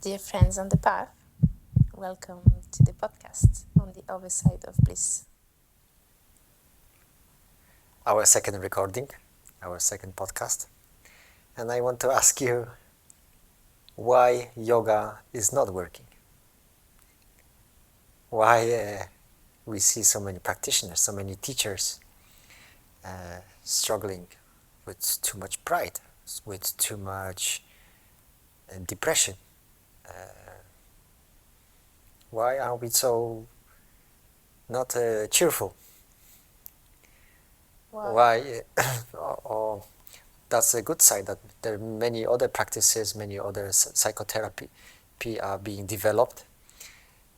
Dear friends on the path, welcome to the podcast on the other side of Bliss. Our second recording, our second podcast. And I want to ask you why yoga is not working. Why we see so many practitioners, so many teachers struggling with too much pride, with too much depression. Why are we so not cheerful? Why? Or that's a good side that there are many other practices, many other psychotherapy are being developed,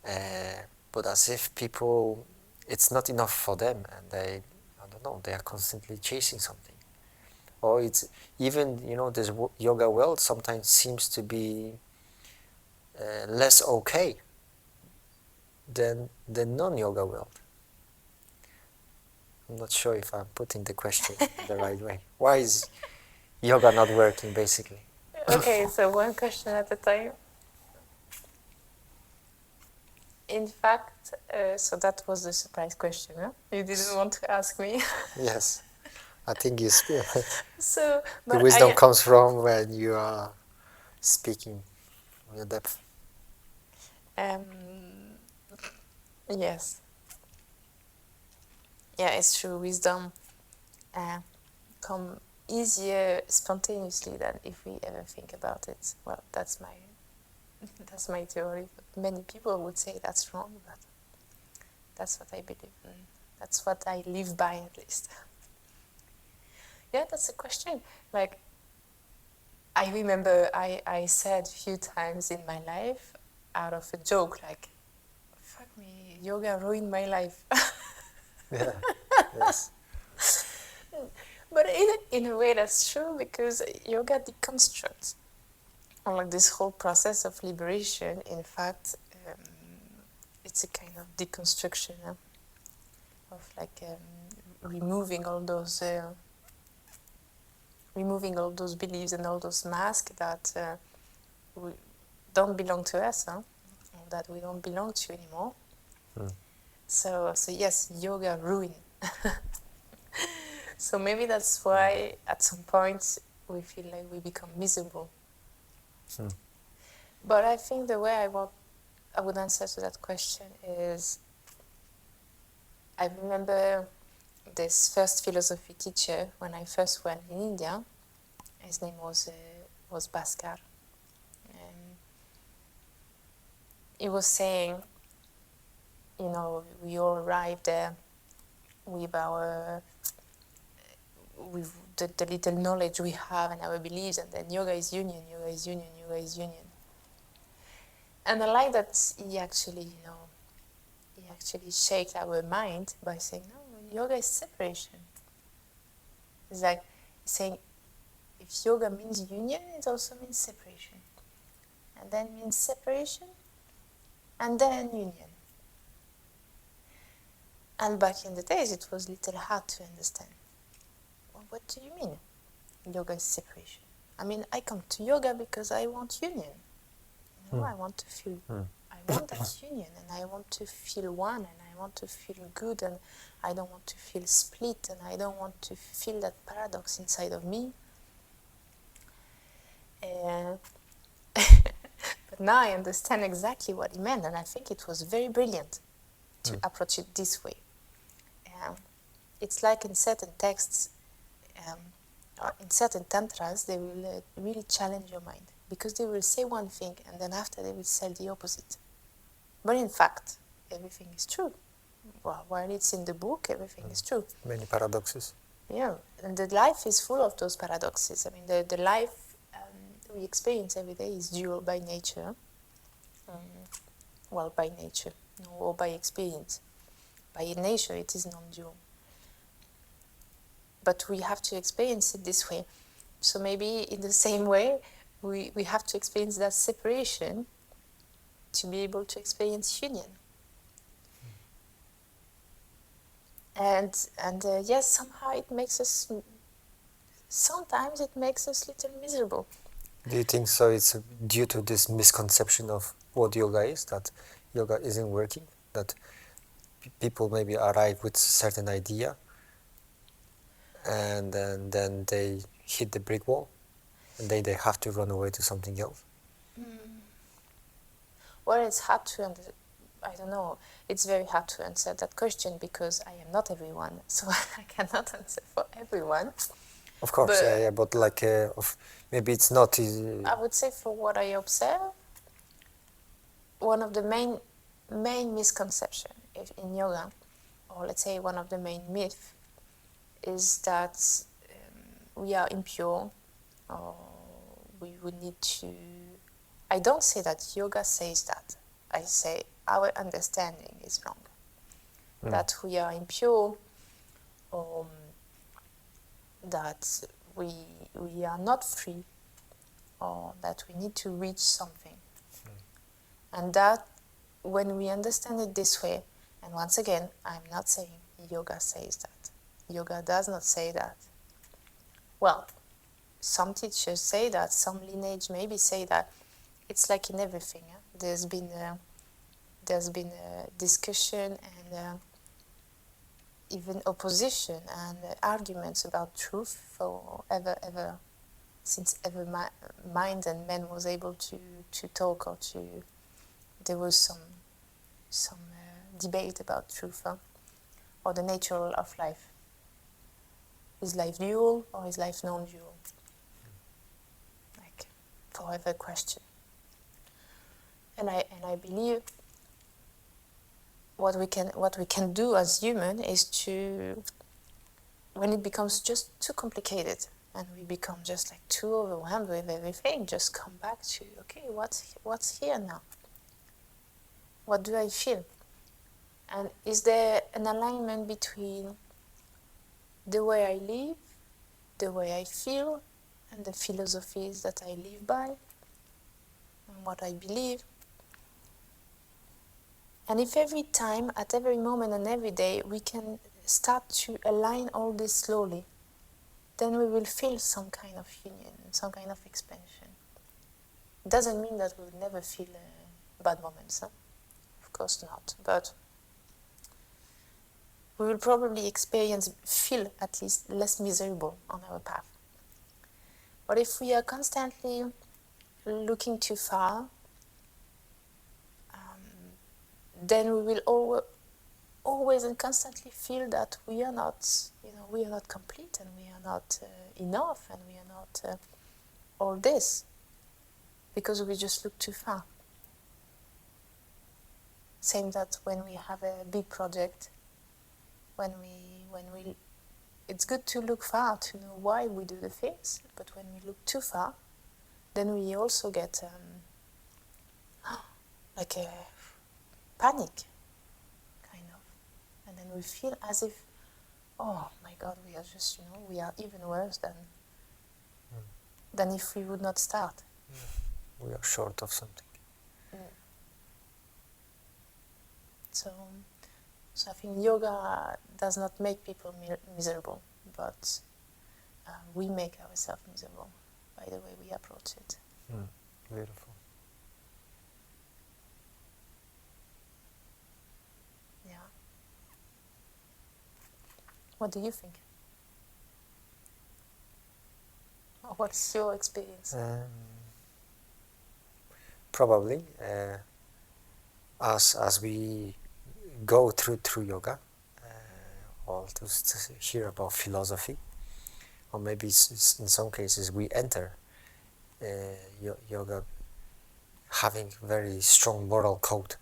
but as if people, it's not enough for them, and they are constantly chasing something. Or it's even, this yoga world sometimes seems to be less okay than the non-yoga world. I'm not sure if I'm putting the question the right way. Why is yoga not working, basically? Okay, so one question at a time. In fact, so that was the surprise question, huh? You didn't want to ask me. Yes, I think the But wisdom comes from when you are speaking with your depth. Yes. Yeah, it's true. Wisdom come easier spontaneously than if we ever think about it. Well, that's my theory. Many people would say that's wrong, but that's what I believe, and that's what I live by, at least. Yeah, that's a question. Like, I remember I said a few times in my life, out of a joke, like, fuck me, yoga ruined my life. Yeah. Yes. But in a way that's true, because yoga deconstructs. Like this whole process of liberation, in fact, it's a kind of deconstruction of like removing all those beliefs and all those masks that we don't belong to us, or that we don't belong to anymore. So yes, yoga ruined. So maybe that's why at some point we feel like we become miserable. But I think the way I would answer to that question is, I remember this first philosophy teacher when I first went in India. His name was Bhaskar. He was saying, we all arrived there with the little knowledge we have and our beliefs, and then yoga is union, yoga is union, yoga is union. And I like that he actually shaped our mind by saying, no, yoga is separation. It's like saying, if yoga means union, it also means separation. And then means separation, and then union. And back in the days, it was a little hard to understand. Well, what do you mean, yoga is separation? I mean, I come to yoga because I want union. I want to feel, I want that union, and I want to feel one, and I want to feel good, and I don't want to feel split, and I don't want to feel that paradox inside of me. But now I understand exactly what he meant, and I think it was very brilliant to approach it this way. It's like in certain texts, or in certain tantras, they will really challenge your mind, because they will say one thing and then after they will say the opposite. But in fact, everything is true. Well, while it's in the book, everything is true. Many paradoxes. Yeah, and the life is full of those paradoxes. I mean, the life we experience every day is dual by nature. Well, by nature, or by experience. By nature, it is non-dual. But we have to experience it this way. So maybe in the same way, we have to experience that separation to be able to experience union. And yes, somehow it makes us, sometimes it makes us a little miserable. Do you think so? It's due to this misconception of what yoga is, that yoga isn't working, that people maybe arrive with certain idea and then they hit the brick wall and they have to run away to something else? Well, it's hard to I don't know. It's very hard to answer that question because I am not everyone, so I cannot answer for everyone. Of course, But- yeah, but like, maybe it's not. I would say, for what I observe, one of the main misconception in yoga, or let's say one of the main myths, is that we are impure, or we would need to. I don't say that yoga says that. I say our understanding is wrong. That we are impure, or that we are not free, or that we need to reach something. And that, when we understand it this way, and once again, I'm not saying yoga says that. Yoga does not say that. Well, some teachers say that, some lineage maybe say that. It's like in everything. There's been a discussion and even opposition and arguments about truth for ever since ever mind and man was able to talk, or to. There was some debate about truth, or the nature of life. Is life dual or is life non-dual? Like, forever question. And I believe what we can do as human is to, when it becomes just too complicated and we become just like too overwhelmed with everything, just come back to, okay, what's here now? What do I feel? And is there an alignment between the way I live, the way I feel, and the philosophies that I live by, and what I believe? And if every time, at every moment and every day, we can start to align all this slowly, then we will feel some kind of union, some kind of expansion. It doesn't mean that we will never feel bad moments, huh? Of course not, but we will probably feel at least less miserable on our path. But if we are constantly looking too far, then we will always and constantly feel that we are not complete, and we are not enough, and we are not all this, because we just look too far. Same that when we have a big project, when we it's good to look far to know why we do the things, but when we look too far, then we also get like a panic, kind of, and then we feel as if, oh my God, we are just, we are even worse than if we would not start. We are short of something. So I think yoga does not make people miserable, but we make ourselves miserable by the way we approach it. Beautiful. Yeah. What do you think? Or what's your experience? Probably, as we go through yoga, or to hear about philosophy, or maybe in some cases we enter yoga having very strong moral code,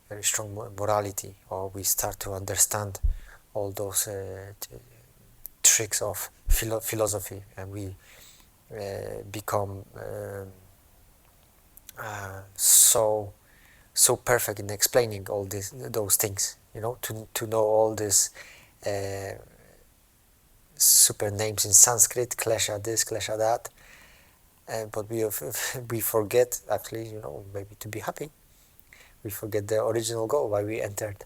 very strong morality, or we start to understand all those tricks of philosophy, and we become so perfect in explaining all those things, to know all these super names in Sanskrit, klesha this, klesha that, but we forget actually, maybe to be happy. We forget the original goal, why we entered,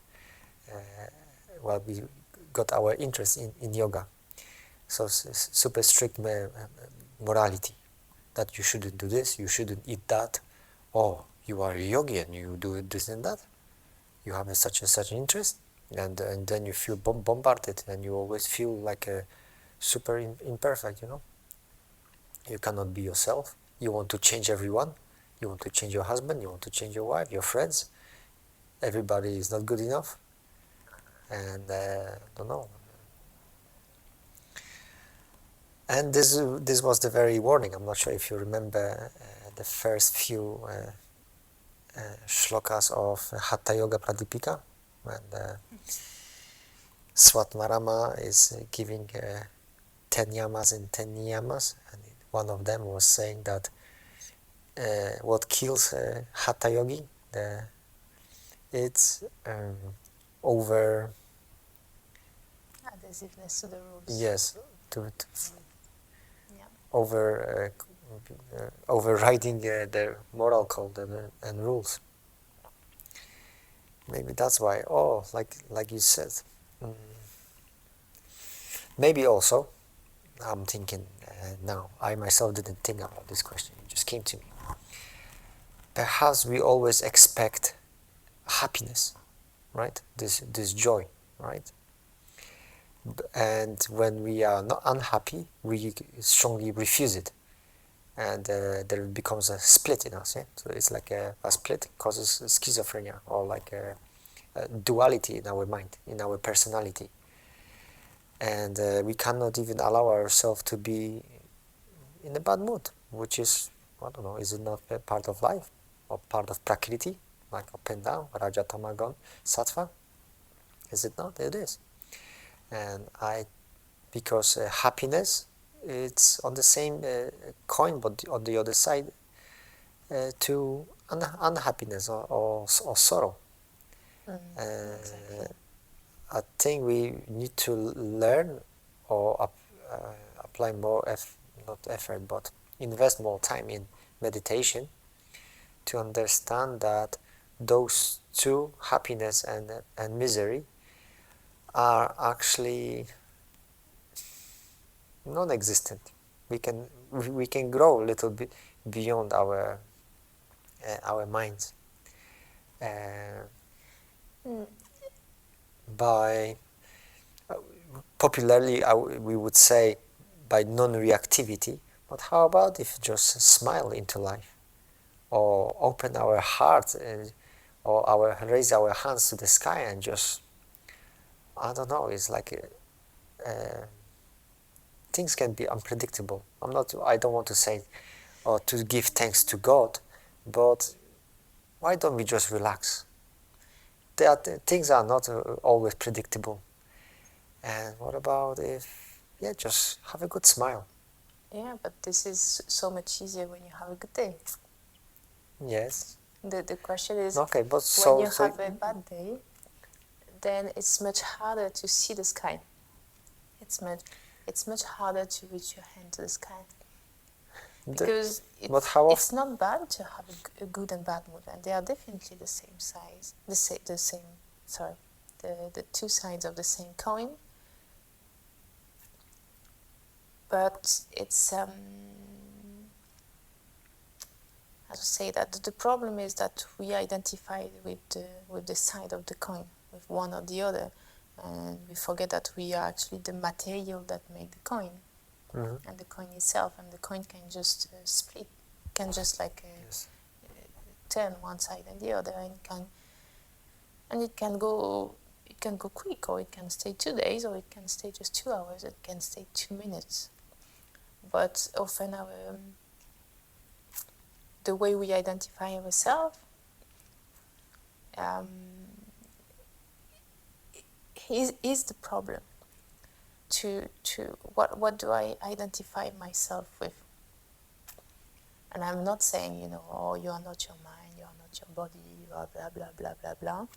why we got our interest in yoga. So super strict morality, that you shouldn't do this, you shouldn't eat that. Oh, you are a yogi and you do this and that. You have such and such interest, and then you feel bombarded, and you always feel like a super imperfect. You cannot be yourself. You want to change everyone. You want to change your husband. You want to change your wife, your friends. Everybody is not good enough, and don't know. And this was the very warning. I'm not sure if you remember the first few shlokas of Hatha Yoga Pradipika, when Swatmarama is giving 10 yamas and 10 niyamas, and one of them was saying that what kills Hatha Yogi, it's over... adhesiveness to the rules. Yes, to Yeah. overriding their moral code and rules. Maybe that's why. Oh, like you said. Maybe also, I'm thinking now. I myself didn't think about this question. It just came to me. Perhaps we always expect happiness, right? This joy, right? And when we are not unhappy, we strongly refuse it, and there becomes a split in us. Yeah? So it's like a split causes schizophrenia, or like a duality in our mind, in our personality, and we cannot even allow ourselves to be in a bad mood, which is, I don't know, is it not a part of life or part of prakriti, like up and down, raja, tamagon, sattva? Is it not? It is. And because happiness, it's on the same coin, but on the other side, to unhappiness or sorrow. Exactly. I think we need to learn or apply more, not effort, but invest more time in meditation to understand that those two, happiness and misery, are actually non-existent. We can grow a little bit beyond our minds by popularly we would say by non-reactivity. But how about if just smile into life, or open our heart, or raise our hands to the sky and just, I don't know, it's like things can be unpredictable. I don't want to say or to give thanks to God, but why don't we just relax? Things are not always predictable. And what about if, just have a good smile? Yeah, but this is so much easier when you have a good day. Yes. The question is, okay, but when you have a bad day, then it's much harder to see the sky. It's much harder to reach your hand to the sky. Because it's not bad to have a good and bad mood, and they are definitely the same size, the two sides of the same coin. But it's how to say that the problem is that we identify with the side of the coin, with one or the other, and we forget that we are actually the material that make the coin. And the coin itself, and the coin can just split, can just turn one side and the other, and it can go quick, or it can stay 2 days, or it can stay just 2 hours, it can stay 2 minutes. But often the way we identify ourselves is the problem. What do I identify myself with? And I'm not saying, you are not your mind, you are not your body, you are blah blah blah blah blah,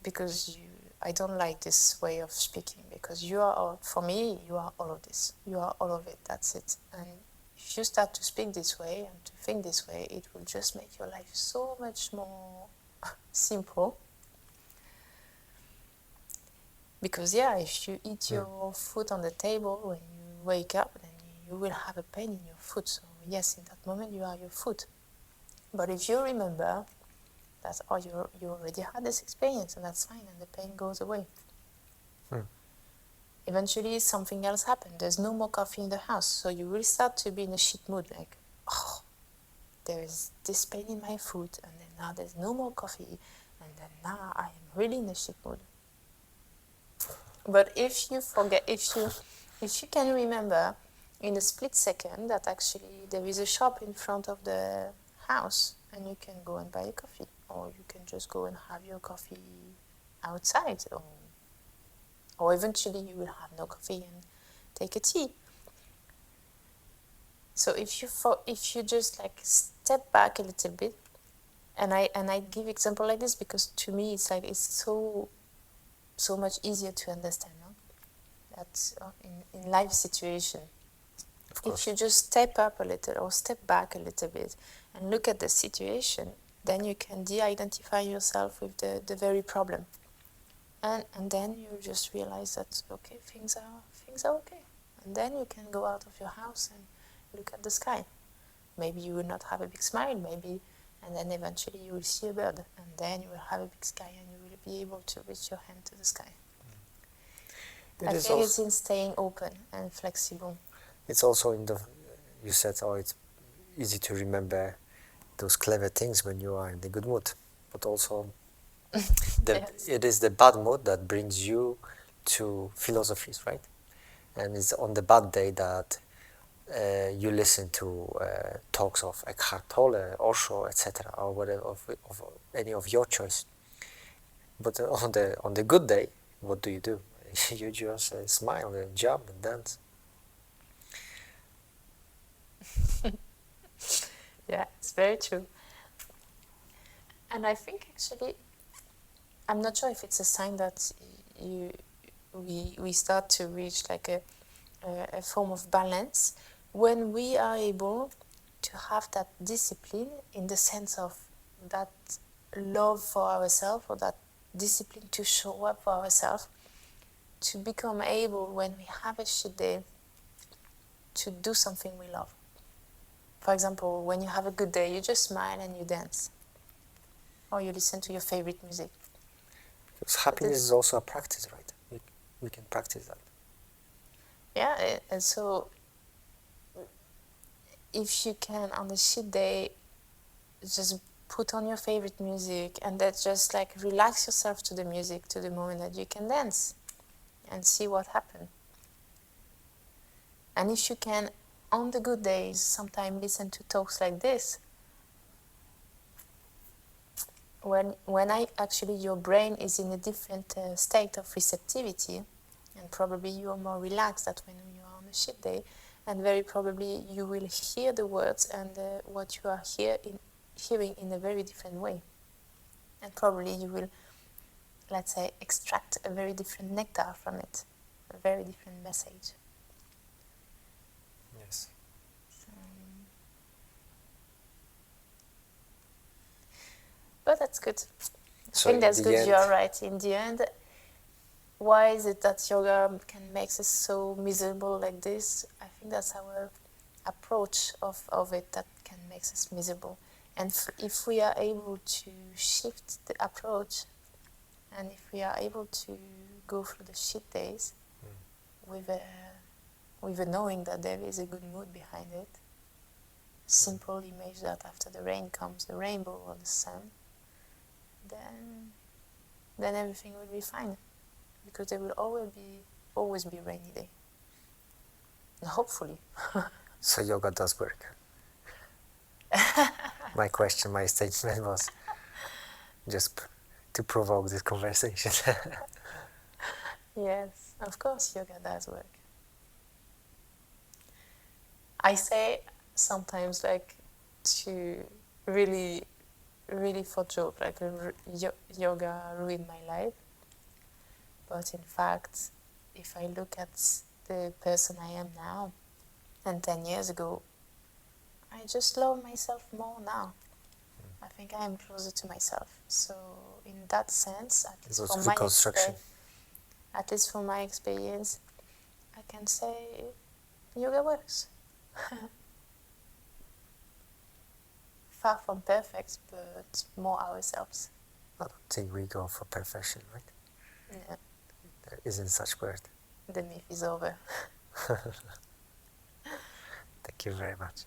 because I don't like this way of speaking, because for me you are all of this, you are all of it, that's it. And if you start to speak this way and to think this way, it will just make your life so much more simple. Because if you eat your food on the table when you wake up, then you will have a pain in your foot. So yes, in that moment you are your foot. But if you remember that, oh, you already had this experience, and that's fine, and the pain goes away. Eventually something else happened. There's no more coffee in the house, so you will start to be in a shit mood, like, oh, there is this pain in my foot, and then now there's no more coffee, and then now I am really in a shit mood. But if you can remember in a split second that actually there is a shop in front of the house and you can go and buy a coffee, or you can just go and have your coffee outside, or eventually you will have no coffee and take a tea. So if you just like step back a little bit, and I give example like this because to me it's like it's so much easier to understand, no? That in life situation, if you just step up a little or step back a little bit and look at the situation, then you can de-identify yourself with the very problem, and then you just realize that okay, things are okay, and then you can go out of your house and look at the sky. Maybe you will not have a big smile, maybe, and then eventually you will see a bird, and then you will have a big sky and you will be able to reach your hand to the sky. I think it's in staying open and flexible. It's also you said, oh, it's easy to remember those clever things when you are in the good mood, but also yes. It is the bad mood that brings you to philosophies, right? And it's on the bad day that you listen to talks of Eckhart Tolle, Osho, etc., or whatever of any of your choice. But on the good day, what do? You just smile and jump and dance. Yeah, it's very true. And I think actually, I'm not sure if it's a sign that we start to reach like a form of balance when we are able to have that discipline in the sense of that love for ourselves, or that discipline to show up for ourselves, to become able when we have a shit day to do something we love. For example, when you have a good day, you just smile and you dance, or you listen to your favorite music. Because happiness is also a practice, right? We can practice that. Yeah, and so if you can on a shit day just put on your favorite music and that just like relax yourself to the music, to the moment that you can dance and see what happens. And if you can on the good days sometimes listen to talks like this, when actually your brain is in a different state of receptivity, and probably you are more relaxed than when you are on a shit day, and very probably you will hear the words and what you are hearing in a very different way, and probably you will, let's say, extract a very different nectar from it, a very different message. Yes. But that's good. So I think that's good. You're right. In the end, why is it that yoga can make us so miserable like this? I think that's our approach of it that can make us miserable. And if we are able to shift the approach, and if we are able to go through the shit days with a knowing that there is a good mood behind it, simple image that after the rain comes the rainbow or the sun, then everything will be fine, because there will always be a rainy day. And hopefully. So yoga does work. My statement was just to provoke this conversation. Yes, of course yoga does work. I say sometimes like to really for joke, like yoga ruined my life. But in fact, if I look at the person I am now and 10 years ago, I just love myself more now. I think I am closer to myself. So in that sense, at least from my experience, I can say yoga works. far from perfect, but more ourselves. I don't think we go for perfection, right? Yeah, There isn't such word. the myth is over. Thank you very much.